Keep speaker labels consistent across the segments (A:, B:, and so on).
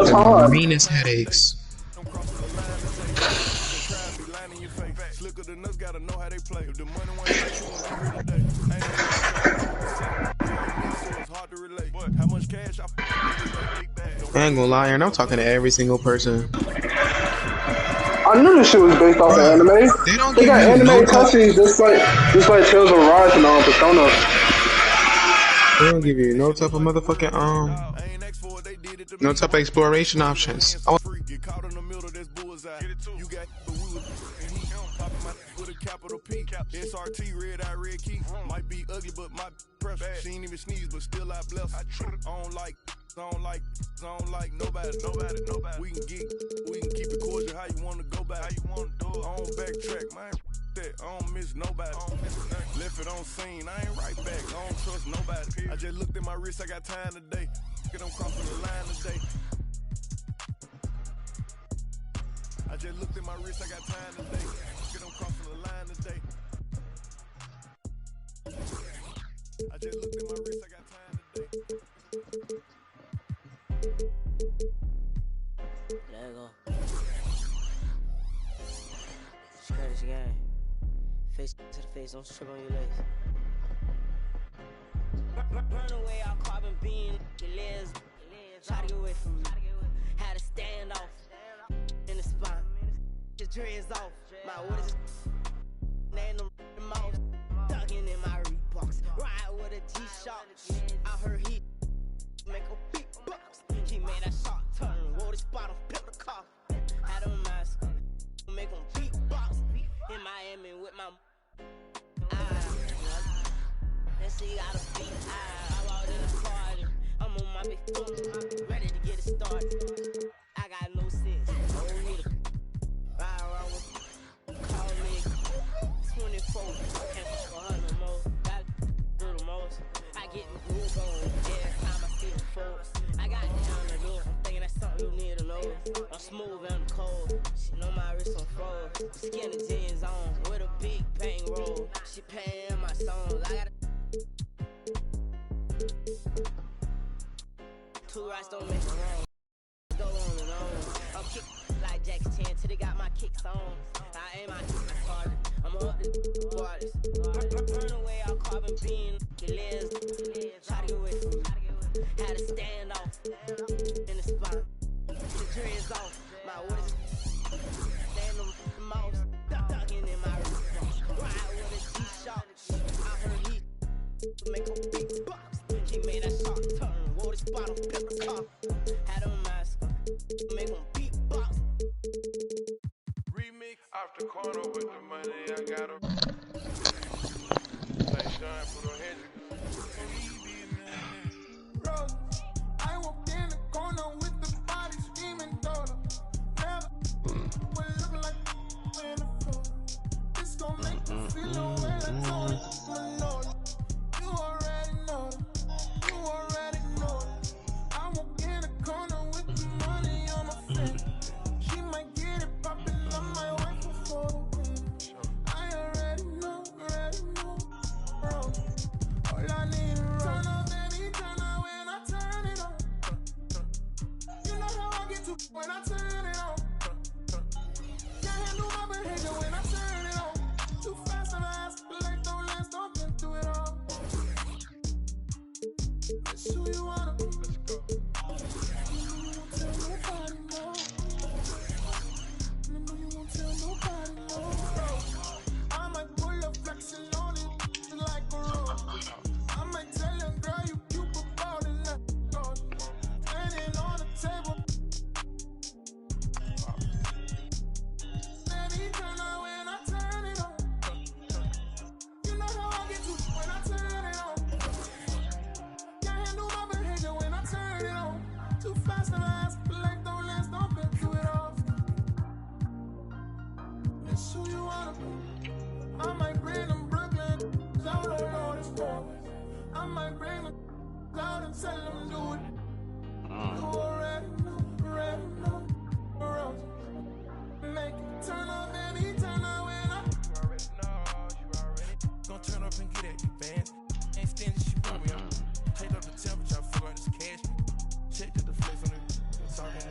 A: time.
B: Meanest headaches. I ain't gonna lie, and I'm talking to every single person.
A: I knew this shit was based off of anime. They got anime cutscenes just like Tales of Rise and Persona.
B: They don't give you no type of motherfucking no type of exploration options.
C: Capital P, SRT, red eye, red key. Might be ugly, but my preference. She ain't even sneeze, but still I bless. I don't like nobody. We can keep it cordial. How you wanna go back? How you wanna do it? I don't backtrack, man. That I don't miss nobody. Left it on scene. I ain't right back. I don't trust nobody. I just looked at my wrist. I got time today. Get them crossing the line today. I just looked at my wrist. I got time today. Get them crossing the line today. I just looked at my wrist, I got time today.
D: Let it go. Scratch again. Face to the face, don't strip on your legs. Run away, I'll carbon beam. Your legs, try to get away from me. Had to stand off in the spine. Your dreads off. My what is and the mouse ducking in my Reeboks. Ride with a G-Shock. I heard he make a big box. He made that shot turn. Roll the spot on, pip the car. Had a mask on. Make him beatbox. In Miami with my and she got a beat. I walked in the party. I'm on my big phone. Ready to get it started. I got no sense. Oh, need a ride around with call me 24. Can't fuck with her no more. Got do the most. I get the groove on every time I see them folks. I got down the door. I'm thinking that's something you need to know. I'm smooth and I'm cold. She know my wrist on froze. Skinny jeans on with a big bang roll. She paying my songs. I got two rights don't make it wrong. Go on and on. I'm kicking like Jackie Chan till they got my kicks on. I ain't my target. I'm up the waters. Turn away, I'll carbon beam. Your legs, try to get away from me. Had to stand off in the spine. The dreads off. My what is stand on the mouse. Ducking in my Reeboks. Ride with a G-Shock. I heard he make a big box. He made that shot turn. Roll the spot on, pip the car. Had a mask on. Make him beatbox.
C: Remix off the corner with the money. I got a like Sean put on Hendrix.
E: Rose, I walked in the corner with the body screaming daughter. Never will look like in the floor. This gon' make me feel the way I told it. You already know it. You already know it. I walk in the corner with the money on my face. She might get it poppin', I might wait for the win. I already know, bro. All I need is turn up, baby, turn up when I turn it on. You know how I get to when I turn it on. Can't handle my behavior when I turn it on. Too fast and fast, like don't last, don't get through it all. That's who you wanna be.
C: Let's go.
E: You won't tell nobody no. You know you won't tell nobody no. I might pull up flexing on it like a road. I might tell your girl you cute about it like God. Standing on the table. Baby, turn on when I turn it on. You know how I get to when I turn it on. Can't handle my behavior when I turn it on. Too fast and fast, like don't last, don't get through it all. That's who you wanna be. I might bring them Brooklyn out on all this boys. I might bring them out and tell them do it. You already know, Rose. Make it turn up, baby, turn up when I.
C: You already know. Gonna turn up and get at you, fans. Ain't standing shit with me. Take up the temperature, I feel like this cash. Check the flex on it. Talking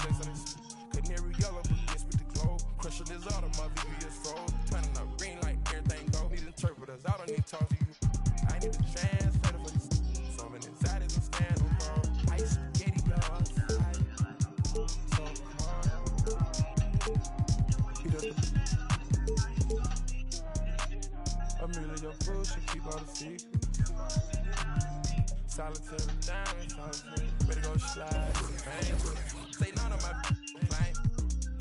C: sense in this. Canary yellow, but yes, with the glow. Crushing this auto, my VVS froze. Turning up green like everything go. Need interpreters, I don't need to talk to you. I need a translator for this. So many anxieties, I'm stand on bro. Ice spaghetti, y'all. So hard. He does a million your food, she keep all the secrets. Solitary diamond, solitary. Better go slide, bang. Say none of my client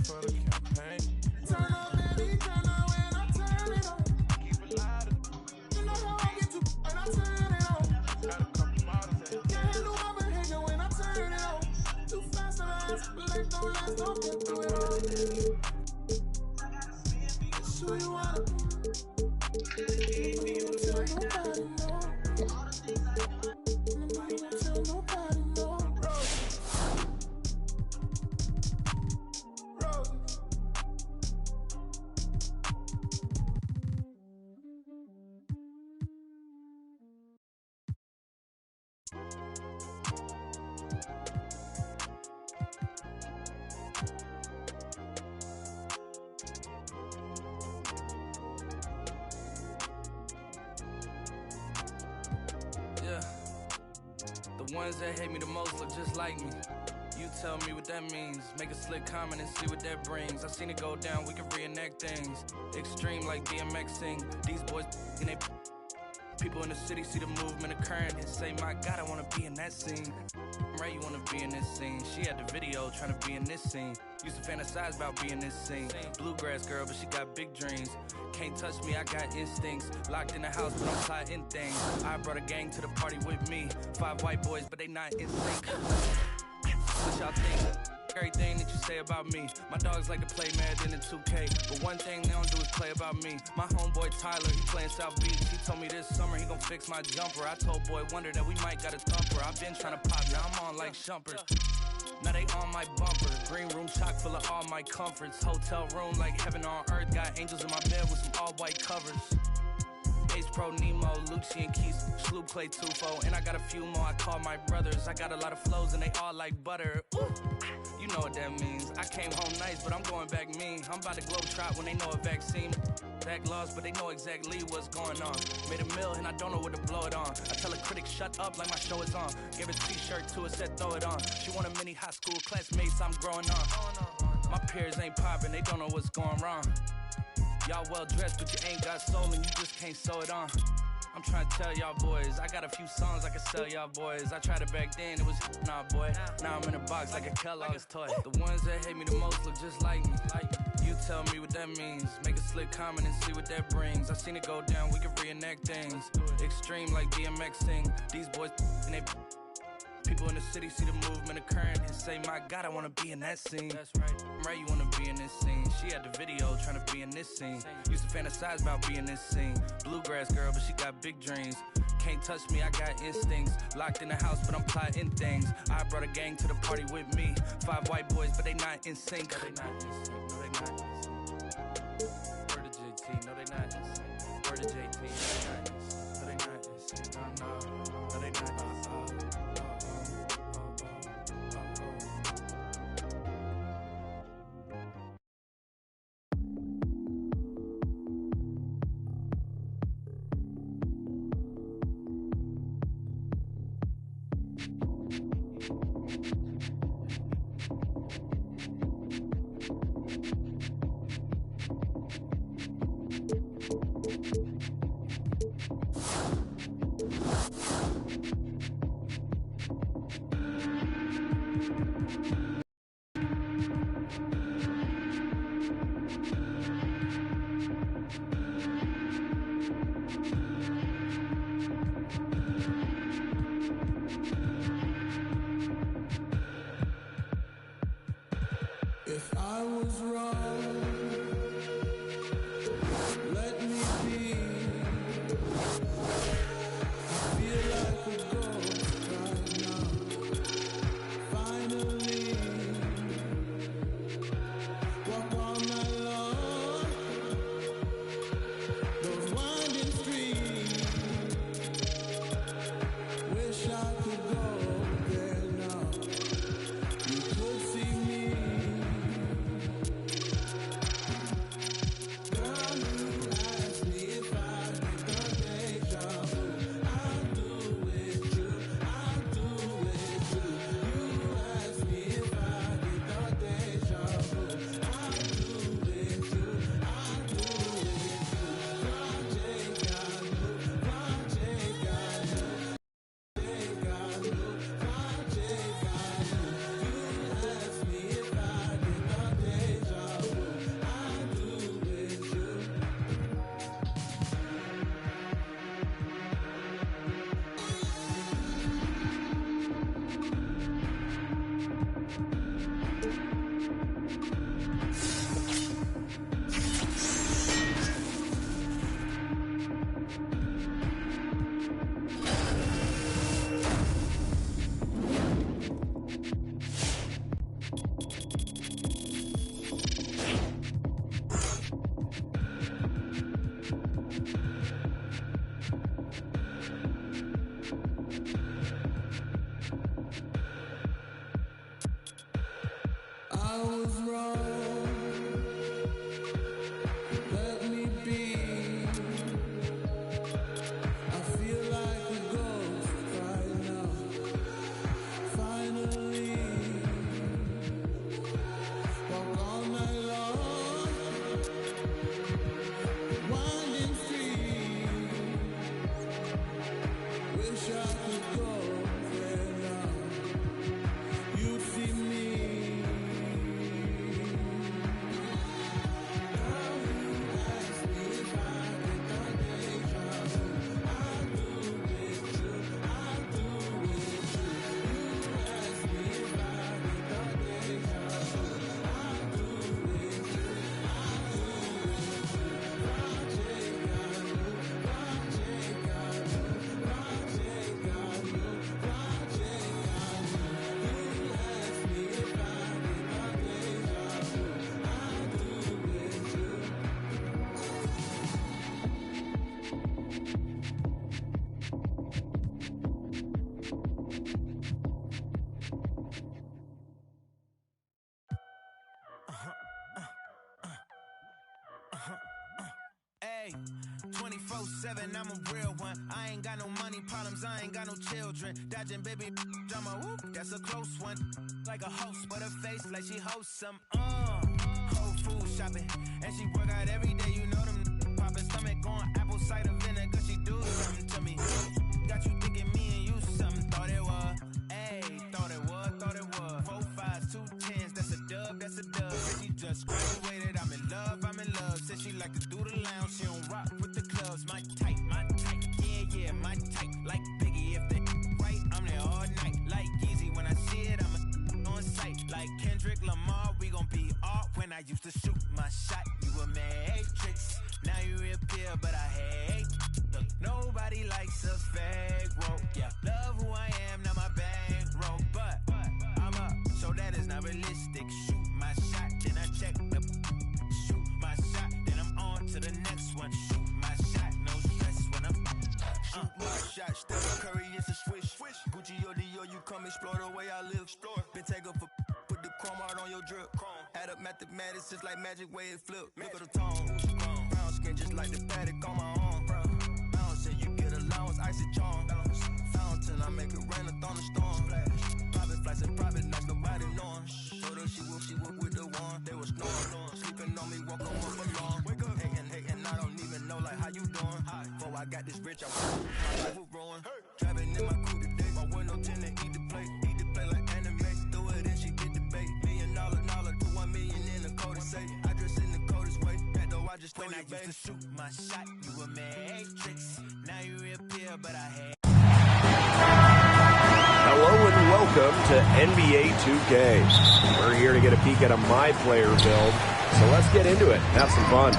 C: for the campaign.
E: Turn on, baby, turn on when I turn it on.
C: Keep it loud.
E: You know how I get to when I turn it on.
C: Got a couple models that
E: Can't handle my behavior when I turn it on. Too fast and fast, but like don't last, don't get through it all. It's who you wanna be. You don't tell nobody no. You don't tell nobody no.
F: Yeah, the ones that hate me the most look just like me. You tell me what that means. Make a slick comment and see what that brings. I seen it go down, we can reenact things. Extreme like DMXing. These boys and they people in the city see the movement occurring and say, my God, I wanna be in that scene. Right, you wanna be in this scene. She had the video trying to be in this scene. Used to fantasize about being this scene. Bluegrass girl, but she got big dreams. Can't touch me, I got instincts. Locked in the house, but I'm plotting things. I brought a gang to the party with me. 5 white boys, but they not in sync. What y'all think? Everything that you say about me. My dogs like to play Madden and 2K, but one thing they don't do is play about me. My homeboy Tyler, he playing South Beach. He told me this summer he gon' fix my jumper. I told Boy Wonder that we might got a thumper. I've been trying to pop, now I'm on like shumpers. Now they on my bumper. Green room chock full of all my comforts. Hotel room like heaven on earth. Got angels in my bed with some all white covers. Ace Pro, Nemo, Lucci and Keys, Sloop, Clay, Tufo, and I got a few more I call my brothers. I got a lot of flows and they all like butter. Ooh, you know what that means. I came home nice, but I'm going back mean. I'm about to globe trot when they know a vaccine. Back lost, but they know exactly what's going on. Made a meal and I don't know what to blow it on. I tell a critic shut up like my show is on. Gave a t-shirt to her, said throw it on. She want a mini high school classmates, I'm growing on. My peers ain't popping, they don't know what's going wrong. Y'all well dressed, but you ain't got soul and you just can't sew it on. I'm trying to tell y'all boys, I got a few songs I can sell y'all boys. I tried it back then, it was nah boy. Now I'm in a box like a Kellogg's toy. The ones that hate me the most look just like me. You tell me what that means. Make a slick comment and see what that brings. I seen it go down, we can reenact things. Extreme like DMXing. These boys and they people in the city see the movement occurring and say, my God, I wanna be in that scene. That's right, you wanna be in this scene. She had the video trying to be in this scene. Used to fantasize about being this scene. Bluegrass girl, but she got big dreams. Can't touch me, I got instincts. Locked in the house, but I'm plotting things. I brought a gang to the party with me. 5 white boys, but they not in sync. No, they not in sync. No, they not in sync. Word to JT, no, they not in sync. Word to JT, no, they not in sync. No, they not in sync.
E: If I was wrong, let me be. I feel like a ghost right now. Finally, walk all night long. Those winding streets. Wish I could go there now. You could see me.
G: Hey, 24/7, I'm a real one. I ain't got no money problems, I ain't got no children. Dodging baby drama, whoop, that's a close one. Like a host, but her face like she hosts some. Whole food shopping, and she work out every day. You know them popping stomach on apple cider vinegar. She do something to me. Got you thinking me and you something. Thought it was, ayy, thought it was. 4 5s, 2 10s, that's a dub, that's a dub. She just graduated, I'm in love. Said she like to do the lounge, she don't rock with the clubs. My type, yeah, my type. Like Biggie, if they right, I'm there all night. Like Yeezy, when I see it, I'm on sight. Like Kendrick Lamar, we gon' be off. When I used to shoot my shot, you a matrix. Now you reappear, but I hate. Look, nobody likes a fake rope. Yeah, love who I am, not my bankroll. But I'm up, so that is not realistic. Shoot my shot, then I check the to the next one. Shoot my shot, no stress when I'm shoot my shot. Steph Curry is a swish. Gucci or Dior, you come explore the way I live. Been taken for put the chrome out on your drip. Add up mathematics, just like magic way it flip. Look at the tone. Brown skin just like the paddock on my arm. Bounce and you get allowance, icy charm. Fountain, I make it rain, a thunderstorm. Private flights and private nights, nobody knowing. Told her she would with the one. They was snoring. Sleeping on me, walk on one for long. Hating, I don't even know like how you doing. Before I got this rich, I was my life was ruined. Driving in my coupe today, my window tinted, eat the plate like anime. Throw it in, she get the bait. $1 million, to 1 million in the code to say. I dress in the coldest way, that though I just throw you, babe. When I used to shoot my shot, you a matrix. Now you reappear, but I hate.
H: Hello and welcome to NBA 2K. We're here to get a peek at a My Player build, so let's get into it. Have some fun.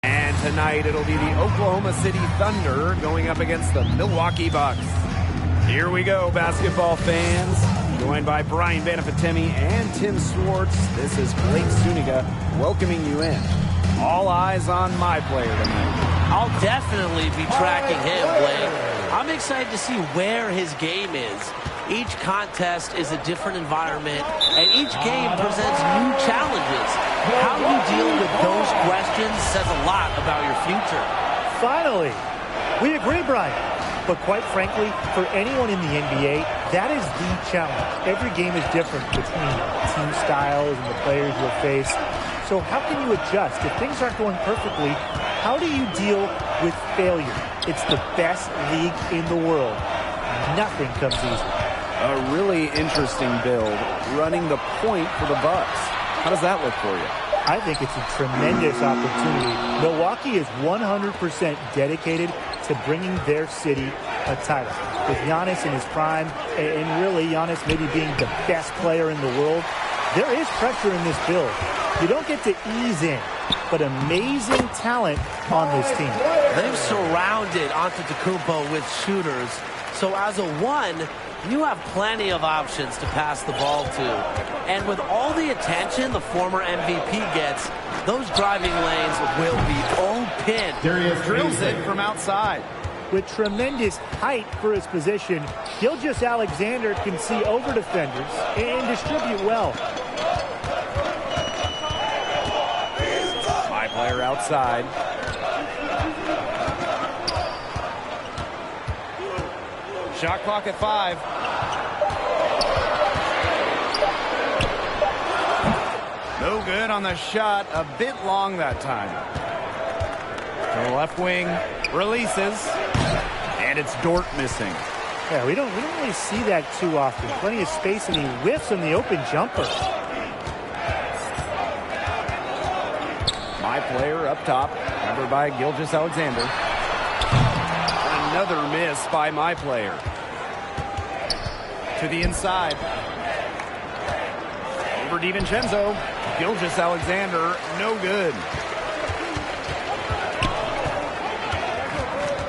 H: And tonight it'll be the Oklahoma City Thunder going up against the Milwaukee Bucks. Here we go, basketball fans. Joined by Brian Banafitemi and Tim Swartz, this is Blake Zuniga welcoming you in. All eyes on My Player tonight.
I: I'll definitely be tracking him, Blake. I'm excited to see where his game is. Each contest is a different environment, and each game presents new challenges. How you deal with those questions says a lot about your future.
J: Finally, we agree, Brian. But quite frankly, for anyone in the NBA, that is the challenge. Every game is different between team styles and the players you'll face. So how can you adjust? If things aren't going perfectly, how do you deal with failure? It's the best league in the world. Nothing comes easy.
H: A really interesting build, running the point for the Bucks. How does that look for you?
J: I think it's a tremendous opportunity. Milwaukee is 100% dedicated to bringing their city a title. With Giannis in his prime, and really Giannis maybe being the best player in the world, there is pressure in this build. You don't get to ease in, but amazing talent on this team.
I: They've surrounded Antetokounmpo with shooters, so as a one, you have plenty of options to pass the ball to. And with all the attention the former MVP gets, those driving lanes will be open. pin.
H: Drills it from outside.
J: With tremendous height for his position, Gilgeous-Alexander can see over defenders and distribute well.
H: My player outside. Shot clock at 5. No good on the shot. A bit long that time. To the left wing. Releases. And it's Dort missing.
J: Yeah, we don't really see that too often. Plenty of space, and he whiffs on the open jumper.
H: My player up top. Covered by Gilgeous-Alexander. Another miss by my player. To the inside. Over DiVincenzo. Gilgeous-Alexander, no good.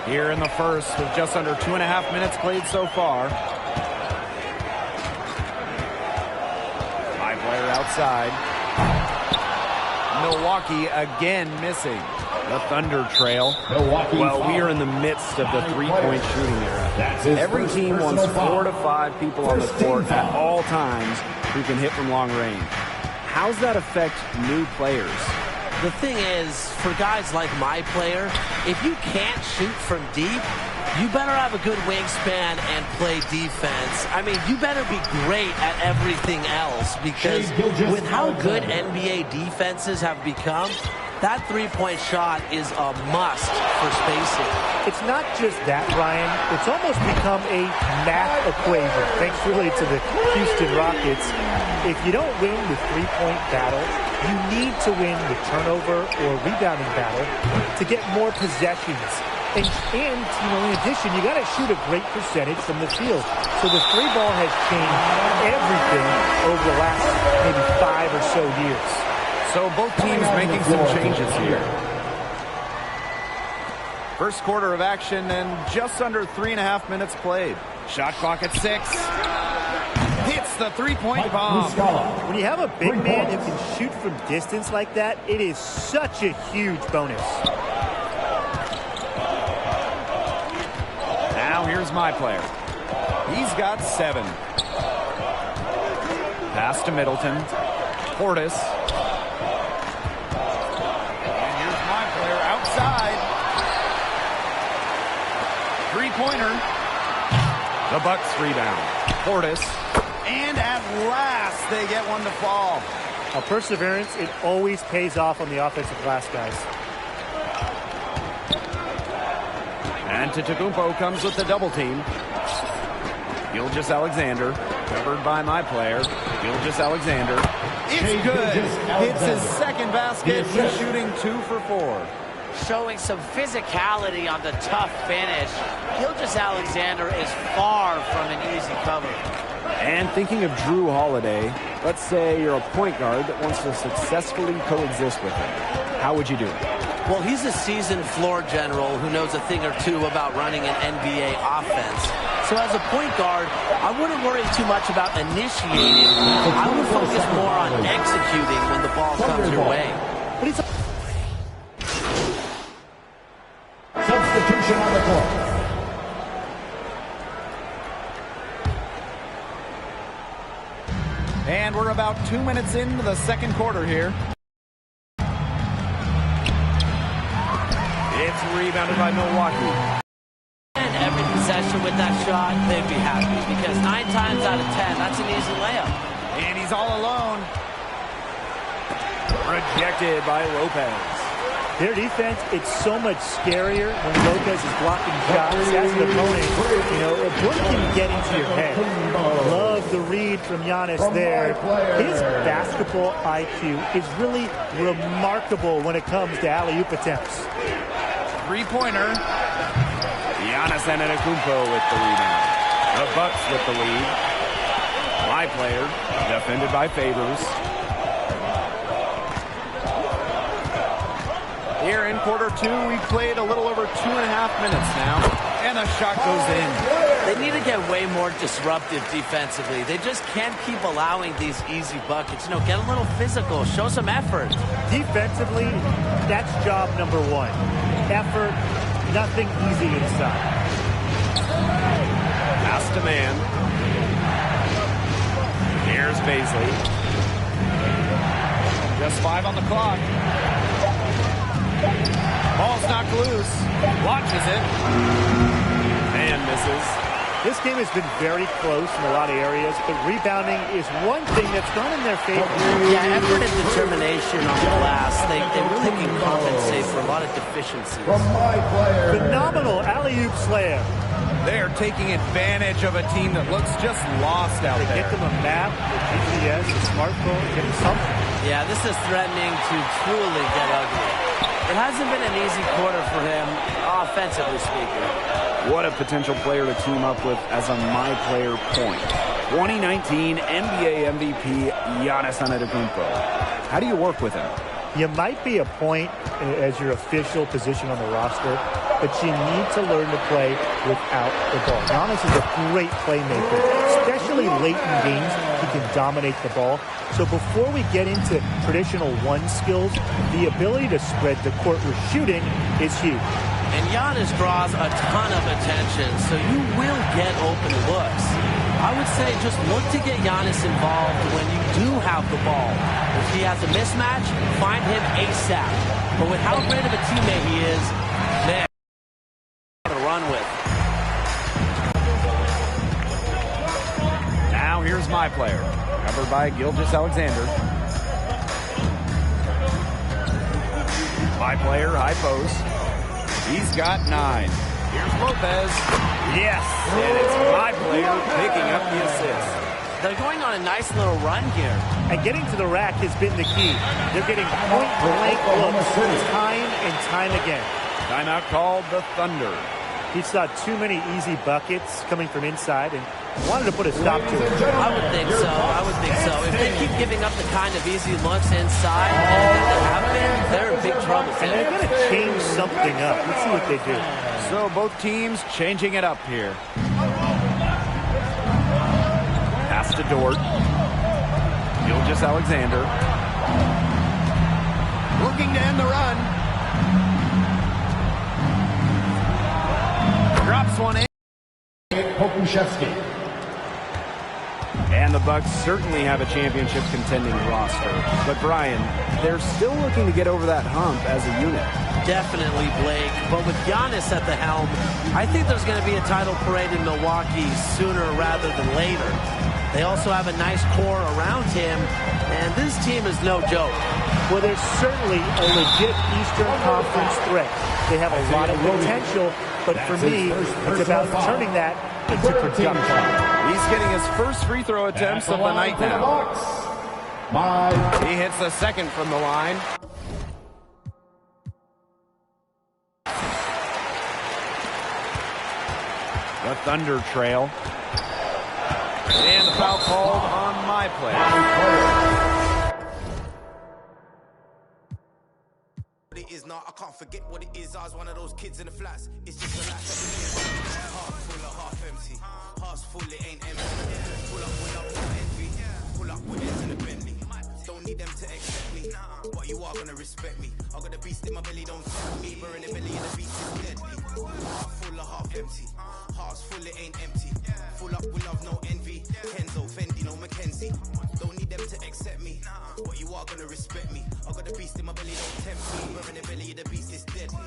H: Here in the first with just under 2.5 minutes played so far. My player outside. Milwaukee again missing. The Thunder trail. Well, we are in the midst of the three-point shooting era. Every team wants 4 to 5 people on the court at all times who can hit from long range. How's that affect new players?
I: The thing is, for guys like my player, if you can't shoot from deep, you better have a good wingspan and play defense. I mean, you better be great at everything else, because with how good NBA defenses have become, that three-point shot is a must for spacing.
J: It's not just that, Ryan. It's almost become a math equation, thanks really to the Houston Rockets. If you don't win the three-point battle, you need to win the turnover or rebounding battle to get more possessions. And in addition, you got to shoot a great percentage from the field. So the three ball has changed everything over the last maybe 5 or so years.
H: So both teams making some changes here. First quarter of action and just under 3.5 minutes played. Shot clock at 6. Hits the three-point bomb.
J: When you have a big man who can shoot from distance like that, it is such a huge bonus.
H: Now here's my player. He's got 7. Pass to Middleton. Portis. And here's my player outside. Three-pointer. The Bucks rebound. Portis. And at last, they get one to fall.
J: A perseverance, it always pays off on the offensive glass, guys.
H: And Antetokounmpo comes with the double team. Gilgeous-Alexander, covered by my player. Gilgeous-Alexander. It's good. Hits his second basket. He's shooting 2 for 4.
I: Showing some physicality on the tough finish. Gilgeous-Alexander is far from an easy cover.
H: And thinking of Drew Holiday, let's say you're a point guard that wants to successfully coexist with him. How would you do it?
I: Well, he's a seasoned floor general who knows a thing or two about running an NBA offense. So as a point guard, I wouldn't worry too much about initiating. I would focus more on executing when the ball comes your way.
K: Substitution on the court.
H: And we're about 2 minutes into the second quarter here. It's rebounded by Milwaukee.
I: And every possession with that shot, they'd be happy, because 9 times out of 10, that's an easy layup.
H: And he's all alone. Rejected by Lopez.
J: Their defense, it's so much scarier when Lopez is blocking shots as an opponent. You know, a book can get into your head. Love the read from Giannis there. His basketball IQ is really remarkable when it comes to alley-oop attempts.
H: Three-pointer. Giannis Antetokounmpo with the rebound. The Bucks with the lead. My player, defended by Favors. Here in quarter 2, we played a little over 2.5 minutes now, and the shot goes in.
I: They need to get way more disruptive defensively. They just can't keep allowing these easy buckets. You know, get a little physical, show some effort.
J: Defensively, that's job number 1. effort, nothing easy inside.
H: Pass to man. Here's Bazley. Just 5 on the clock. Ball's knocked loose. Launches it. And misses.
J: This game has been very close in a lot of areas, but rebounding is one thing that's gone in their favor.
I: Yeah, effort and determination on the glass. They can compensate for a lot of deficiencies.
J: Phenomenal alley-oop slam.
H: They're taking advantage of a team that looks just lost out there.
J: Get them a map, a GPS, a smartphone, get them something.
I: Yeah, this is threatening to truly get ugly. It hasn't been an easy quarter for him, offensively speaking.
H: What a potential player to team up with as a My Player point. 2019 NBA MVP Giannis Antetokounmpo. How do you work with him?
J: You might be a point as your official position on the roster, but you need to learn to play without the ball. Giannis is a great playmaker, especially late in games. He can dominate the ball. So before we get into traditional one skills, the ability to spread the court with shooting is huge.
I: And Giannis draws a ton of attention, so you will get open looks. I would say just look to get Giannis involved when you do have the ball. If he has a mismatch, find him ASAP. But with how great of a teammate he is, man, to run with.
H: Now here's My Player, covered by Gilgeous-Alexander. My Player, high post. He's got 9. Here's Lopez. Yes, and it's My Player picking up the assist.
I: They're going on a nice little run here.
J: And getting to the rack has been the key. They're getting point-blank looks time and time again.
H: Timeout called the Thunder.
J: He saw too many easy buckets coming from inside and wanted to put a stop to it.
I: I would think so. I would think so. If they keep giving up the kind of easy looks inside that they have been, they're in big trouble.
J: And they're going to change something up. Let's see what they do.
H: So both teams changing it up here. Pass to Dort. Gilgeous-Alexander. Looking to end the run. Drops one in.
K: Pokusevski.
H: And the Bucks certainly have a championship contending roster. But Brian, they're still looking to get over that hump as a unit.
I: Definitely, Blake. But with Giannis at the helm, I think there's going to be a title parade in Milwaukee sooner rather than later. They also have a nice core around him, and this team is no joke.
J: Well, there's certainly a legit Eastern Conference threat. They have a lot of potential, but for me, it's about turning that into production.
H: He's getting his first free throw attempts of the night now. He hits the second from the line. The Thunder trail. And the foul called on My Player.
G: What it is now, I can't forget what it is. I was one of those kids in the flats. It's just a life half full or half empty. Half full, it ain't empty. Pull up with no envy. Pull up with it in the Bentley. Don't need them to accept me, but you are gonna respect me. I got a beast in my belly, don't tempt me. We're in the belly and the beast is deadly. Half full or half empty. Heart's full, it ain't empty. Full up with love, no envy. Kenzo, Fendi, no Mackenzie. Don't need them to accept me, but you are gonna respect me. I got a beast in my belly, don't tempt me. We're in the belly and the beast is deadly.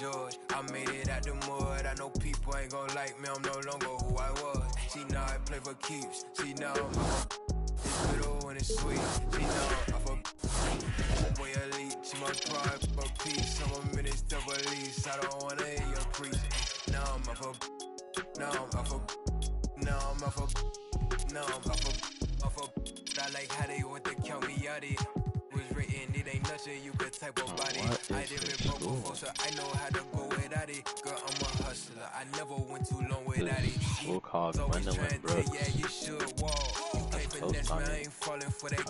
L: George, I made it out the mud. I know people ain't gon' like me, I'm no longer who I was. See, now I play for keeps. See, now I'm it's bitter when it's sweet. See, now I'm boy elite. She my pride, my peace. I'm a minister police. I don't wanna hear your preach. Now I'm up for, now I'm up for, now I'm up for, now I'm up for. like how they want to count me out it. Was written, it ain't nothing you could type about it. I done been broke before, so I know how to go without it. Girl, I'm a hustler, I never went too long without it.
M: Wilcox, Gwendolyn Brooks.
L: Yeah, you should walk.
M: That's close on it. I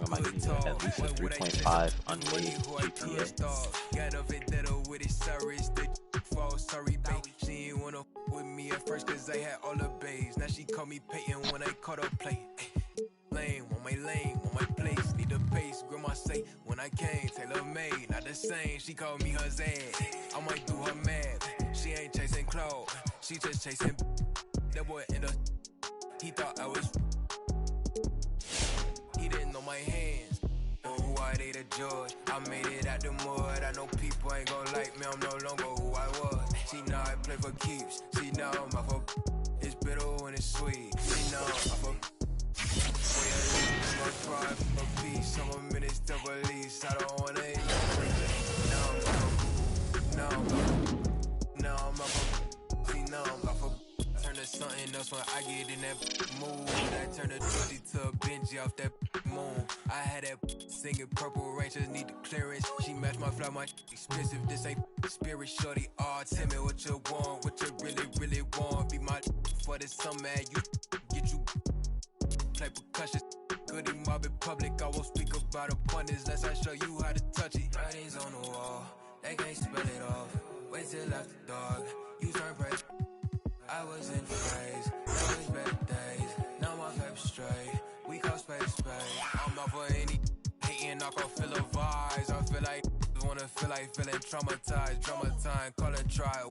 M: might need at least a 3.5 unweighted GPA.
L: Got up and dead with it, sorry, it's the fall, sorry, babe. She ain't wanna with me at first, cause I had all the babes. Now she call me Peyton when I caught her play. Lane, on my place, need a pace. Grandma say, when I came, Taylor made, not the same. She called me her Zed. I might do her mad. She ain't chasing clothes, she just chasing. That boy in the, he thought I was. He didn't know my hands. Who I they the judge. I made it out the mud. I know people ain't gon' like me. I'm no longer who I was. She know I play for keeps. She know I'm off of. It's bitter and it's sweet. She know I'm off of. My pride for my peace. Some minutes to release. I don't wanna eat. No, I'm off of. See, now I'm off of. Turn to something else when I get in that mood. I turn the 20 to a Benji off that moon. I had that singing Purple Rangers need the clearance. She matched my fly, my expensive. This ain't spirit shorty. Oh, tell me what you want, what you really want. Be my for the summer, you get you play percussion. Goody mob in public, I won't speak about abundance unless I show you how to touch it. Writings on the wall, they can't spell it off. Wait till after dark, you turn press. I was in phase, that was better days. Now my paper straight, we call space. I'm not for any hating, I can feel the vibes. I feel like wanna feel like feeling traumatized. Drama time, call it trial.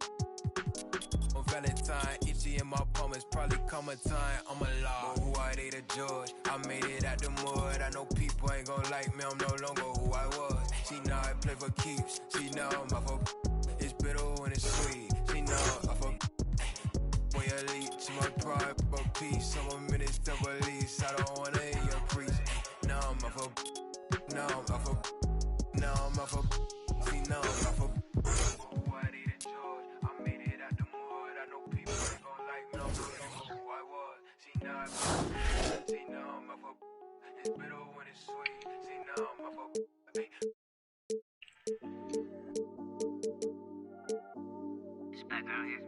L: On Valentine, itchy in my palm, it's probably coming time. I'm alive, but who I they the judge. I made it out the mud. I know people ain't gon' like me. I'm no longer who I was. She know I play for keeps. She know I'm off of. It's bitter and it's sweet. She know I'm off of. Boy, elite, she my pride, my peace. Some minutes to release. I don't wanna hear your preach. Now I'm off of. Now I'm off of. Now I'm off of. See, now I'm off of. Who I need a judge. I made it out the mud. I know people ain't gon' like me. I'm no longer who I was. See, now I'm off of. It's bitter when it's sweet. See, now I'm off of. Hey. It's back out here.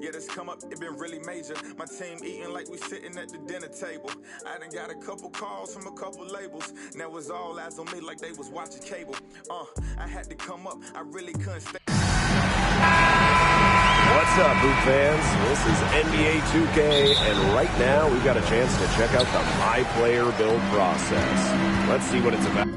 C: Yeah, this come up, it been really major. My team eating like we sitting at the dinner table. I done got a couple calls from a couple labels. Now it's all eyes on me like they was watching cable. I had to come up, I really couldn't stay.
H: What's up, Hoop fans? This is NBA 2K, and right now we've got a chance to check out the My Player build process. Let's see what it's about.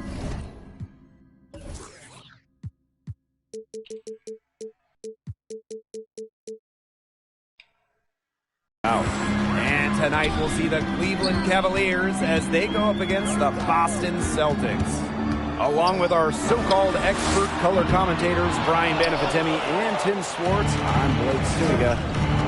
H: And tonight we'll see the Cleveland Cavaliers as they go up against the Boston Celtics. Along with our so-called expert color commentators, Brian Banafitemi and Tim Swartz, I'm Blake Suniga.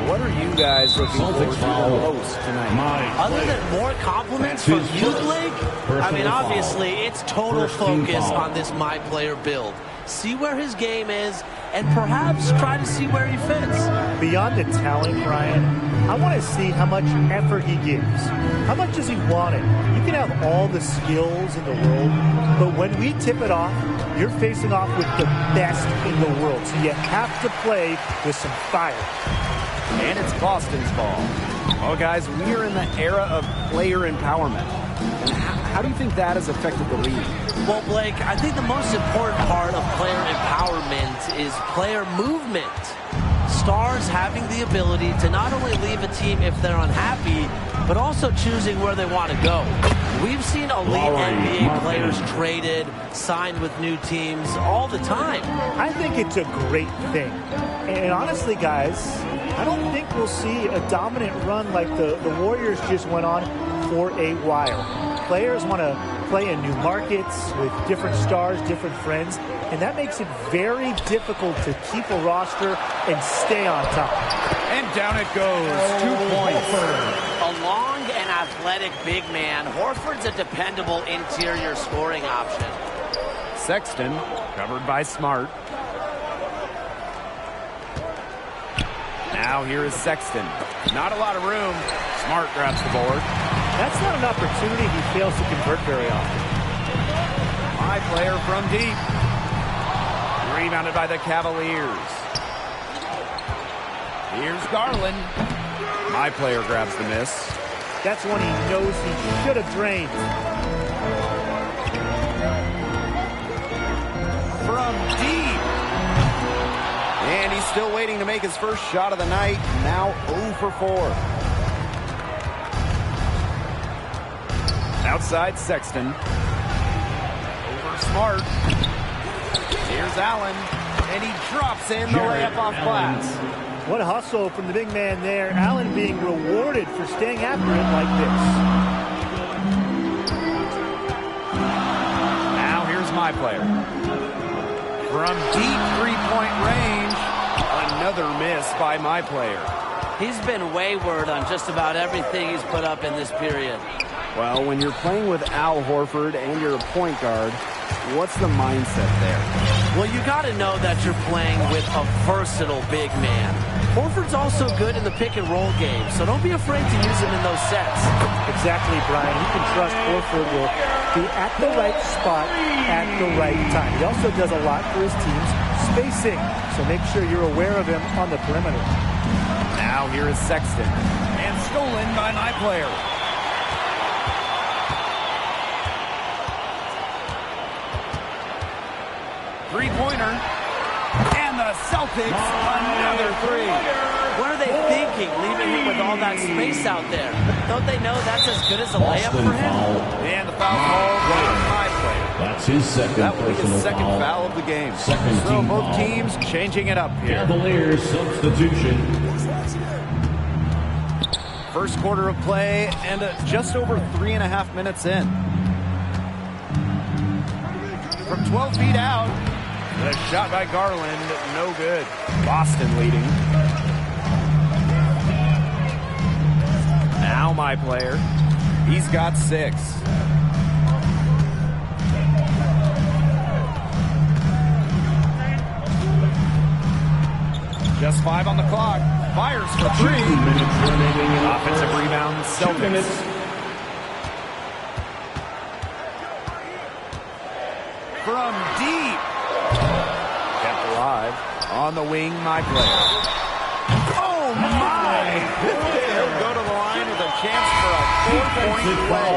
H: What are you guys looking forward to the most tonight?
I: Other than more compliments from you, Blake, I mean, obviously, it's total focus on this My Player build. See where his game is, and perhaps try to see where he fits.
J: Beyond the talent, Brian, I want to see how much effort he gives. How much does he want it? You can have all the skills in the world, but when we tip it off, you're facing off with the best in the world. So you have to play with some fire.
H: And it's Boston's ball. Well, guys, we are in the era of player empowerment. How do you think that has affected the league?
I: Well, Blake, I think the most important part of player empowerment is player movement. Stars having the ability to not only leave a team if they're unhappy, but also choosing where they want to go. We've seen elite NBA players traded, signed with new teams all the time.
J: I think it's a great thing. And honestly, guys, I don't think we'll see a dominant run like the Warriors just went on for a while. Players want to play in new markets with different stars, different friends, and that makes it very difficult to keep a roster and stay on top.
H: And down it goes. 2 points.
I: A long and athletic big man, Horford's a dependable interior scoring option.
H: Sexton, covered by Smart. Now Now here is Sexton. Not a lot of room. Smart grabs the board.
J: That's not an opportunity he fails to convert very often.
H: My player from deep. Rebounded by the Cavaliers. Here's Garland. My player grabs the miss.
J: That's one he knows he should have drained.
H: From deep. And he's still waiting to make his first shot of the night. Now 0 for 4. Outside Sexton. Over Smart. Here's Allen. And he drops in the layup off glass.
J: What a hustle from the big man there. Allen being rewarded for staying after it like this.
H: Now here's my player. From deep three-point range, another miss by my player.
I: He's been wayward on just about everything he's put up in this period.
H: Well, when you're playing with Al Horford and you're a point guard, what's the mindset there?
I: Well, you got to know that you're playing with a versatile big man. Horford's also good in the pick-and-roll game, so don't be afraid to use him in those sets.
J: Exactly, Brian. You can trust Horford will be at the right spot at the right time. He also does a lot for his team's spacing, so make sure you're aware of him on the perimeter.
H: Now here is Sexton, and stolen by my player. Three-pointer. And the Celtics, another three.
I: What are they thinking, leaving him with all that space out there? Don't they know that's as good as a layup for him?
H: And the foul call on my player.
K: That's his second
H: That will be his
K: personal
H: second foul of the game.
K: Second
H: so
K: team
H: both
K: foul.
H: teams changing it up here.
K: Cavaliers substitution.
H: First quarter of play and just over 3.5 minutes in. From 12 feet out. The shot by Garland, no good. Boston leading. Now my player. He's got 6. Just 5 on the clock. Fires for 3. Offensive rebound, Celtics. From deep. Kept alive. On the wing, my player. Oh, my! He'll go to the line with a chance for a 4-point play.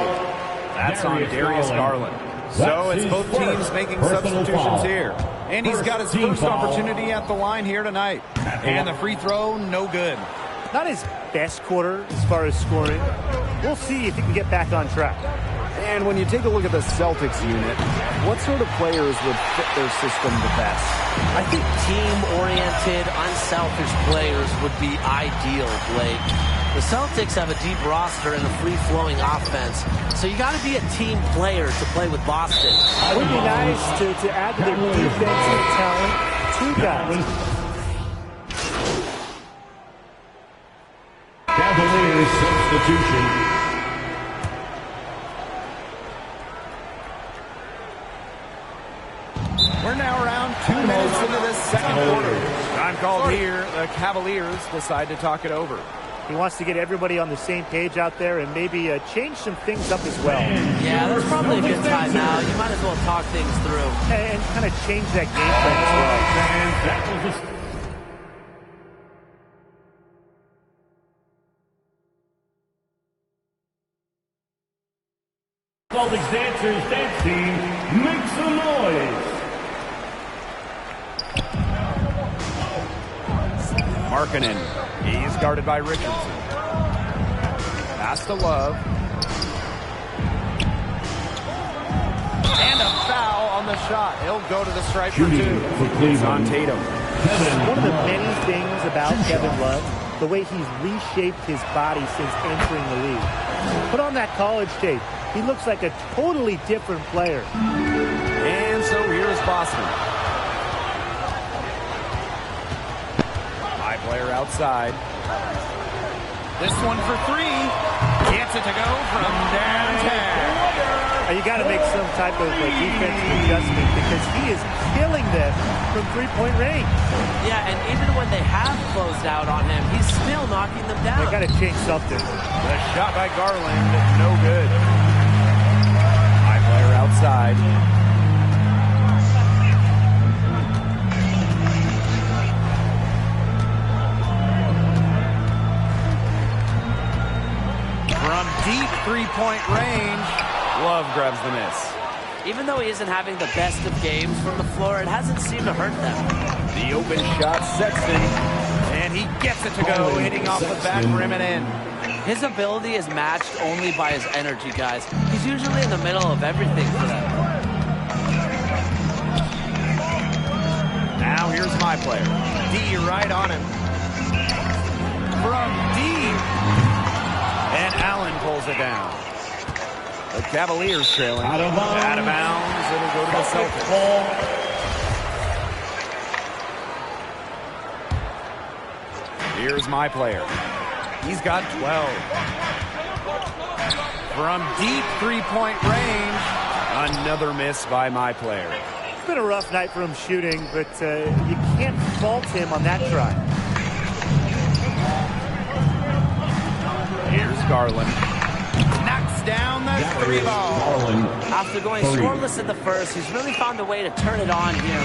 H: That's on Darius Garland. So it's both teams making substitutions here. And he's got his first opportunity at the line here tonight. And the free throw, no good.
J: Not his best quarter as far as scoring. We'll see if he can get back on track.
H: And when you take a look at the Celtics unit, what sort of players would fit their system the best?
I: I think team-oriented, unselfish players would be ideal, Blake. The Celtics have a deep roster and a free-flowing offense, so you got to be a team player to play with Boston.
J: It would be nice to add to their defensive talent 2 guys.
K: Cavaliers substitution.
H: We're now around 2 minutes into this second quarter. Time called here. The Cavaliers decide to talk it over.
J: He wants to get everybody on the same page out there and maybe change some things up as well.
I: Yeah, that's probably a good time now. You might as well talk things through.
J: And kind of change that game plan as well.
K: Celtics dancers dancing, make some noise.
H: Markkanen. He's guarded by Richardson. Pass to Love. And a foul on the shot. He'll go to the stripe for 2. It's on Tatum.
J: One of the many things about Kevin Love, the way he's reshaped his body since entering the league. Put on that college tape. He looks like a totally different player.
H: And so here's Boston. High player outside. This one for 3. Gets it to go from downtown.
J: You got to make some type of defensive adjustment because he is killing them from three-point range.
I: Yeah, and even when they have closed out on him, he's still knocking them down.
J: They got to change something.
H: The shot by Garland, no good. High player outside. From deep three-point range, Love grabs the miss.
I: Even though he isn't having the best of games from the floor, it hasn't seemed to hurt them.
H: The open shot, Sexton, and he gets it to go, hitting off the back rim and in.
I: His ability is matched only by his energy, guys. He's usually in the middle of everything for them.
H: Now here's my player. D right on him. From deep. And Allen pulls it down. The Cavaliers trailing. Out of bounds. It'll go to the Celtics. Here's my player. He's got 12. From deep three-point range, another miss by my player.
J: It's been a rough night for him shooting, but you can't fault him on that try.
H: Here's Garland. Knocks down the three ball.
I: After going scoreless in the first, he's really found a way to turn it on here.